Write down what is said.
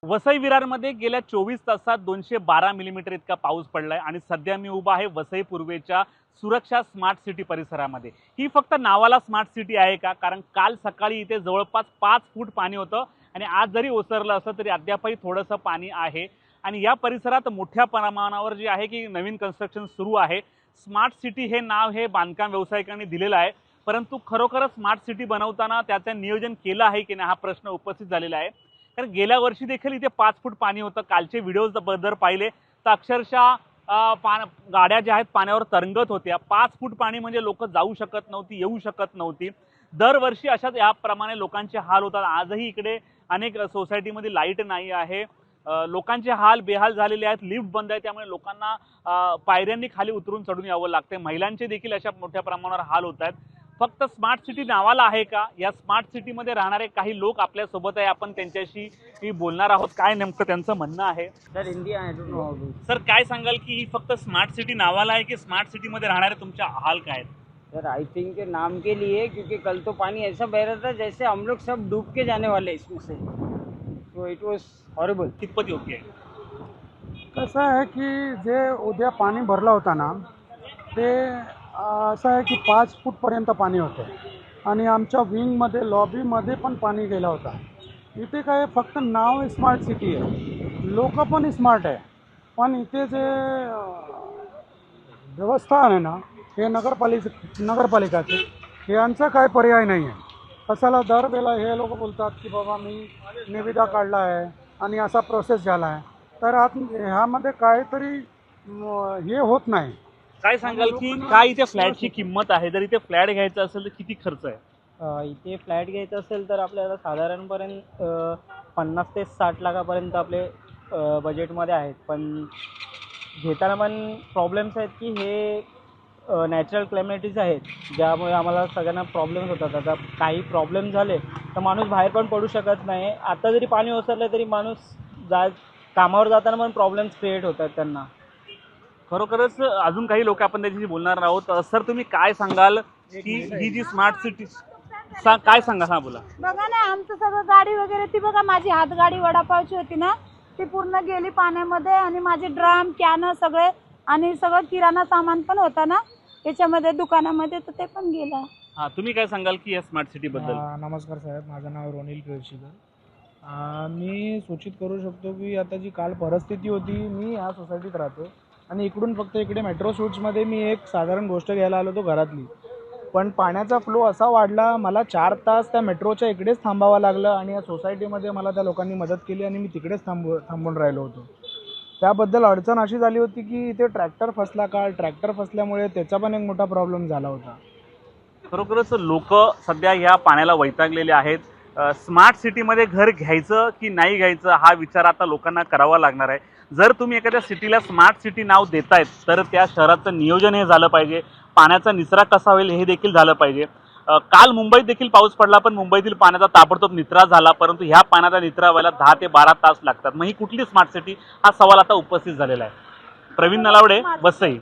वसई विरारमध्ये गेल्या 24 तासात 212 मिलीमीटर इतका पाऊस पडलाय आणि सध्या मी उभा आहे वसई पूर्वेच्या सुरक्षा स्मार्ट सिटी परिसरामध्ये। ही फक्त नावाला स्मार्ट सिटी आहे का? कारण काल सकाळी इथे जवळपास 5 फूट पाणी होतं आणि आज जरी ओसरलं असलं तरी अद्यापही थोडंसं पाणी आहे आणि या परिसरात मोठ्या प्रमाणावर जे आहे की नवीन कन्स्ट्रक्शन सुरू आहे। स्मार्ट सिटी हे नाव हे बांधकाम व्यावसायिकांनी दिलेलं आहे, परंतु खरोखरच स्मार्ट सिटी बनवताना त्याचं नियोजन केलं आहे की नाही हा प्रश्न उपस्थित झालेला आहे। कारण गेल्या वर्षी देखील इथे 5 फूट पाणी होतं। कालचे व्हिडिओज जर पाहिले तर अक्षरशः गाड्या ज्या आहेत पाण्यावर तरंगत होत्या। 5 फूट पाणी म्हणजे लोक जाऊ शकत नव्हती, येऊ शकत नव्हती। दरवर्षी अशाच याप्रमाणे लोकांचे हाल होतात। आजही इकडे अनेक सोसायटीमध्ये लाईट नाही आहे, लोकांचे हाल बेहाल झालेले आहेत। लिफ्ट बंद आहे, त्यामुळे लोकांना पायऱ्यांनी खाली उतरून चढून यावं लागते। महिलांचे देखील अशा मोठ्या प्रमाणावर हाल होत आहेत। फक्त स्मार्ट सिटी नावाला आहे का? या स्मार्ट सिटीमध्ये राहणारे काही लोक आपल्या सोबत आहे, आपण त्यांच्याशी बोलणार आहोत। काय नेमकं त्यांचं म्हणणं आहे? Sir Hindi I don't know. Sir काय सांगाल की ही फक्त स्मार्ट सिटी नावाला आहे की स्मार्ट सिटीमध्ये राहणारे तुमच्या हाल काय आहेत? सर आई थिंक नाम के लिए, क्योंकि कल तो पानी ऐसा बह रहा था जैसे हम लोग सब डूब के जाने वाले इसमें से। तो इट वॉज हॉरिबल। कितपत योग्य आहे? कसं आहे की जे उद्या पाणी भरलं होतं ना ते असं आहे की 5 फूटपर्यंत पाणी होतं आणि आमच्या विंगमध्ये लॉबीमध्ये पण पाणी गेला होता। इथे काय फक्त नाव स्मार्ट सिटी आहे, लोक पण स्मार्ट आहे, पण इथे जे व्यवस्था आहे ना हे नगरपालिकाचे यांचा काय पर्याय नाही आहे। कशाला दरवेळेला हे लोक बोलतात की बाबा मी निविदा काढला आहे आणि असा प्रोसेस झाला आहे, तर आत ह्यामध्ये काहीतरी हे होत नाही। काय सांगाल की काय इथे फ्लॅटची किंमत आहे? जर इथे फ्लॅट घ्यायचा असेल तर किती खर्च आहे? इथे फ्लॅट घ्यायचं असेल तर आपल्याला साधारणपर्यंत 50 ते 60 लाखापर्यंत आपले बजेटमध्ये आहेत। पण घेताना पण प्रॉब्लेम्स आहेत की हे नॅचरल क्लॅमिटीज आहेत, ज्यामुळे आम्हाला सगळ्यांना प्रॉब्लेम्स होतात। आता काही प्रॉब्लेम झाले तर माणूस बाहेर पण पडू शकत नाही। आता जरी पाणी ओसरलं तरी माणूस कामावर जाताना पण प्रॉब्लेम्स क्रिएट होतात त्यांना। खरोखरच अजून काही लोक आपण त्याच्याशी बोलणार आहोत। सर तुम्ही काय सांगाल की ही जी स्मार्ट सिटी काय सांगा? हा बोला। बघा ना, आमचं सगळं गाडी वगैरे ती बघा, माझी हातगाडी वडापावची होती ना ती पूर्ण गेली पाण्यामध्ये आणि माझे ड्रम कॅन सगळे आणि सगळं किराणा सामान पण होता ना याच्यामध्ये दुकानामध्ये, तर ते पण गेलं। हा, तुम्ही काय सांगाल की या स्मार्ट सिटी बद्दल? नमस्कार साहेब, माझं नाव रोनिल केळशीकर। मी सूचित करू शकतो की आता जी काल परिस्थिती होती, मी ह्या सोसायटीत राहतो आणि इकडून फक्त इकडे मेट्रो शूट्समध्ये मी एक साधारण गोष्ट घ्यायला आलो तो घरातली, पण पाण्याचा फ्लो असा वाढला मला 4 तास त्या मेट्रोच्या इकडेच थांबावं लागलं आणि या सोसायटीमध्ये मला त्या लोकांनी मदत केली आणि मी तिकडेच थांबून राहिलो होतो। त्याबद्दल अडचण अशी झाली होती की इथे ट्रॅक्टर फसला काल, ट्रॅक्टर फसल्यामुळे त्याचा पण एक मोठा प्रॉब्लेम झाला होता। खरोखरच लोक सध्या या पाण्याला वैतागलेले आहेत। स्मार्ट सिटीमध्ये घर घ्यायचं की नाही घ्यायचं हा विचार आता लोकांना करावा लागणार आहे। जर तुम्ही एखाद्या सिटीला स्मार्ट सिटी नाव देतायत तर त्या शहराचं नियोजन हे झालं पाहिजे, पाण्याचा निचरा कसा होईल हे देखील झालं पाहिजे। काल मुंबईत देखील पाऊस पडला, पण मुंबईतील पाण्याचा ताबडतोब निचरा झाला, परंतु ह्या पाण्याचा निचरा व्हायला 10 ते 12 तास लागतात। मग ही कुठली स्मार्ट सिटी हा सवाल आता उपस्थित झालेला आहे। प्रवीण नलावडे, वसई।